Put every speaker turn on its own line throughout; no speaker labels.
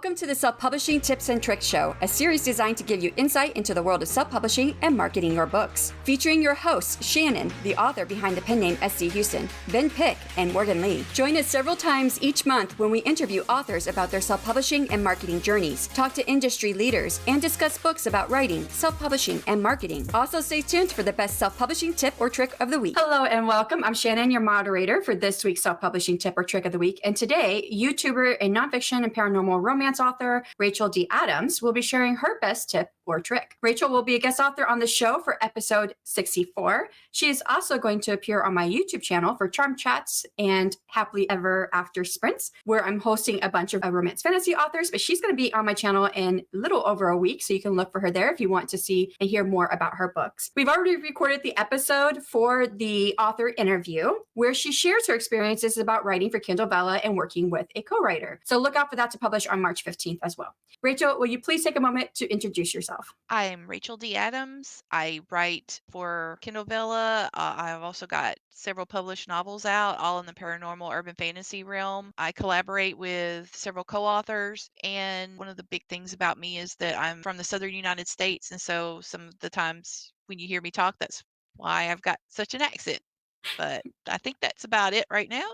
Welcome to the Self-Publishing Tips and Tricks Show, a series designed to give you insight into the world of self-publishing and marketing your books. Featuring your hosts, Shannon, the author behind the pen name SC Huston, Ben Pick, and Morgan Lee. Join us several times each month when we interview authors about their self-publishing and marketing journeys, talk to industry leaders, and discuss books about writing, self-publishing, and marketing. Also, stay tuned for the best self-publishing tip or trick of the week. Hello and welcome. I'm Shannon, your moderator for this week's self-publishing tip or trick of the week. And today, YouTuber and nonfiction and paranormal romance author Rachel D. Adams will be sharing her best tip or trick. Rachel will be a guest author on the show for episode 64. She is also going to appear on my YouTube channel for Charm Chats and Happily Ever After Sprints, where I'm hosting a bunch of romance fantasy authors, but she's going to be on my channel in a little over a week, so you can look for her there if you want to see and hear more about her books. We've already recorded the episode for the author interview, where she shares her experiences about writing for Kindle Vella and working with a co-writer. So look out for that to publish on March 15th as well. Rachel, will you please take a moment to introduce yourself?
I'm Rachel D. Adams. I write for Kindle Vella. I've also got several published novels out, all in the paranormal urban fantasy realm. I collaborate with several co-authors, and one of the big things about me is that I'm from the southern United States, and so some of the times when you hear me talk, that's why I've got such an accent. But I think that's about it right now.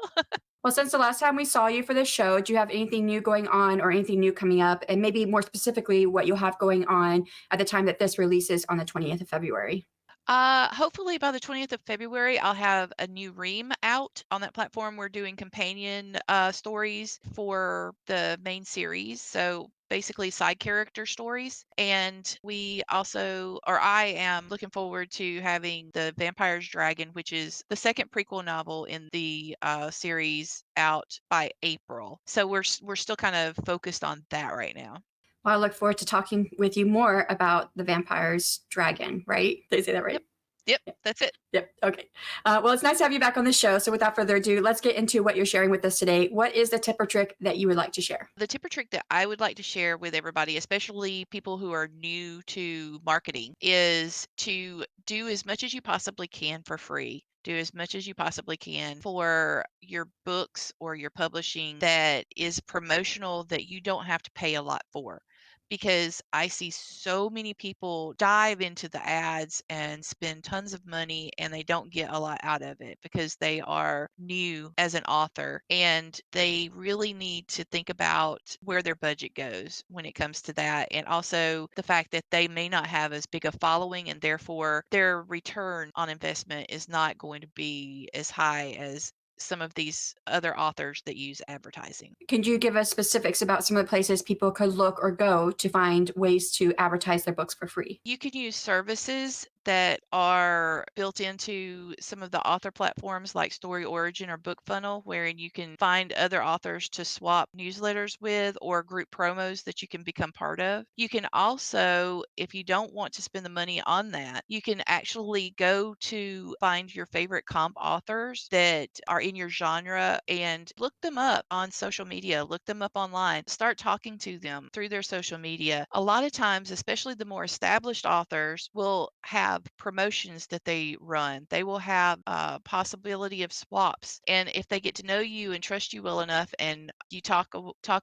Well, since the last time we saw you for this show, do you have anything new going on or anything new coming up? And maybe more specifically, what you'll have going on at the time that this releases on the 20th of February?
Hopefully by the 20th of February, I'll have a new ream out on that platform. We're doing companion stories for the main series. So basically side character stories. And we also, or I am looking forward to having the Vampire's Dragon, which is the second prequel novel in the series, out by April. So we're still kind of focused on that right now.
Well, I look forward to talking with you more about the Vampire's Dragon, right? Did I say that right?
Yep, that's it.
Yep. Okay. Well, it's nice to have you back on the show. So without further ado, let's get into what you're sharing with us today. What is the tip or trick that you would like to share?
The tip or trick that I would like to share with everybody, especially people who are new to marketing, is to do as much as you possibly can for free. Do as much as you possibly can for your books or your publishing that is promotional, that you don't have to pay a lot for. Because I see so many people dive into the ads and spend tons of money and they don't get a lot out of it because they are new as an author, and they really need to think about where their budget goes when it comes to that. And also the fact that they may not have as big a following, and therefore their return on investment is not going to be as high as some of these other authors that use advertising.
Could you give us specifics about some of the places people could look or go to find ways to advertise their books for free?
You can use services that are built into some of the author platforms like Story Origin or Book Funnel, wherein you can find other authors to swap newsletters with or group promos that you can become part of. You can also, if you don't want to spend the money on that, you can actually go to find your favorite comp authors that are in your genre and look them up on social media, look them up online, start talking to them through their social media. A lot of times, especially the more established authors, will have promotions that they run. They will have a possibility of swaps. And if they get to know you and trust you well enough and you talk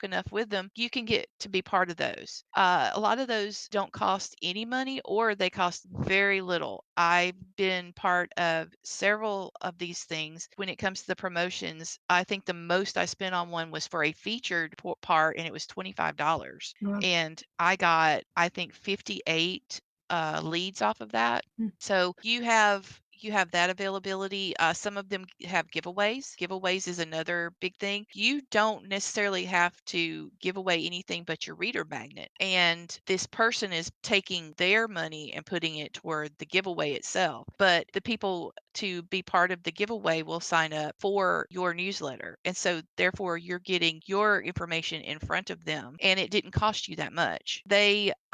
enough with them, you can get to be part of those. A lot of those don't cost any money, or they cost very little. I've been part of several of these things. When it comes to the promotions, I think the most I spent on one was for a featured part, and it was $25.
Wow.
And I got, I think, 58 leads off of that.
Hmm.
So you have that availability. Some of them have giveaways. Giveaways is another big thing. You don't necessarily have to give away anything but your reader magnet. And this person is taking their money and putting it toward the giveaway itself. But the people to be part of the giveaway will sign up for your newsletter. And so therefore you're getting your information in front of them, and it didn't cost you that much.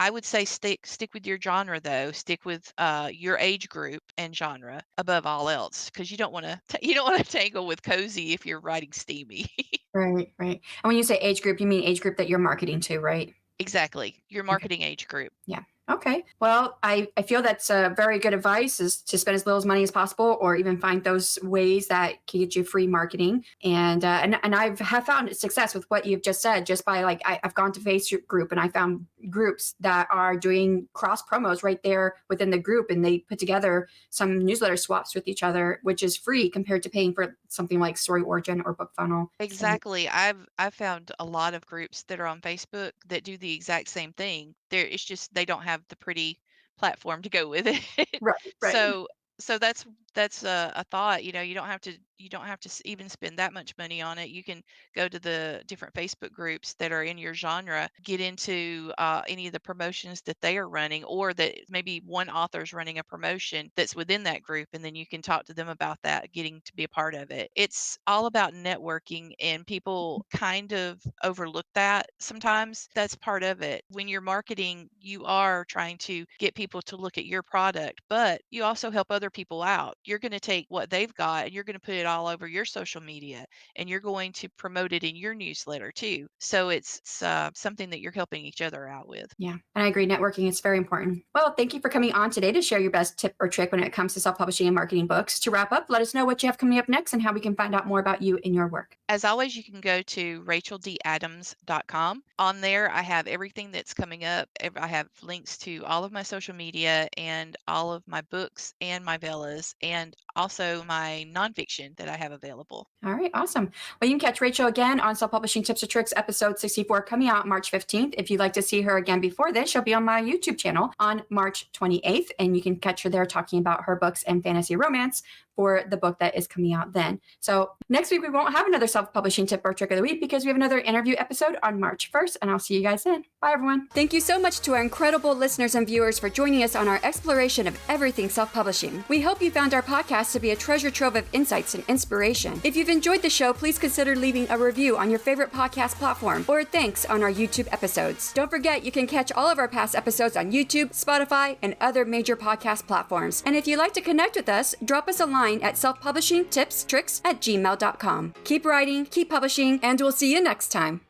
I would say stick with your genre though. Stick with your age group and genre above all else, because you don't want to tangle with cozy if you're writing steamy.
Right, right. And when you say age group, you mean age group that you're marketing to, right?
Exactly, your
Okay.
marketing age group.
Yeah. Okay. Well, I feel that's very good advice, is to spend as little as money as possible, or even find those ways that can get you free marketing. And I've have found success with what you've just said, just by like, I've gone to Facebook group and I found groups that are doing cross promos right there within the group. And they put together some newsletter swaps with each other, which is free compared to paying for something like Story Origin or Book Funnel. So,
Exactly. I've found a lot of groups that are on Facebook that do the exact same thing. It's just they don't have the pretty platform to go with it.
right, right.
So so that's a thought. You don't have to even spend that much money on it. You can go to the different Facebook groups that are in your genre, get into any of the promotions that they are running, or that maybe one author's running a promotion that's within that group, and then you can talk to them about that, getting to be a part of it. It's all about networking, and people kind of overlook that sometimes. That's part of it. When you're marketing, you are trying to get people to look at your product, but you also help other people out. You're going to take what they've got and you're going to put it all over your social media, and you're going to promote it in your newsletter too. So it's something that you're helping each other out with.
Yeah, and I agree. Networking is very important. Well, thank you for coming on today to share your best tip or trick when it comes to self-publishing and marketing books. To wrap up, let us know what you have coming up next and how we can find out more about you and your work.
As always, you can go to racheldadams.com. On there, I have everything that's coming up. I have links to all of my social media and all of my books and my Vellas, and also my nonfiction that I have available.
All right, awesome. Well, you can catch Rachel again on Self-Publishing Tips or Tricks episode 64 coming out March 15th. If you'd like to see her again before this, she'll be on my YouTube channel on March 28th, and you can catch her there talking about her books and fantasy romance for the book that is coming out then. So next week, we won't have another self-publishing tip or trick of the week because we have another interview episode on March 1st, and I'll see you guys then. Bye, everyone. Thank you so much to our incredible listeners and viewers for joining us on our exploration of everything self-publishing. We hope you found our podcast to be a treasure trove of insights and inspiration. If you've enjoyed the show, please consider leaving a review on your favorite podcast platform or thanks on our YouTube episodes. Don't forget, you can catch all of our past episodes on YouTube, Spotify, and other major podcast platforms. And if you'd like to connect with us, drop us a line at selfpublishingtipstricks@gmail.com. Keep writing, keep publishing, and we'll see you next time.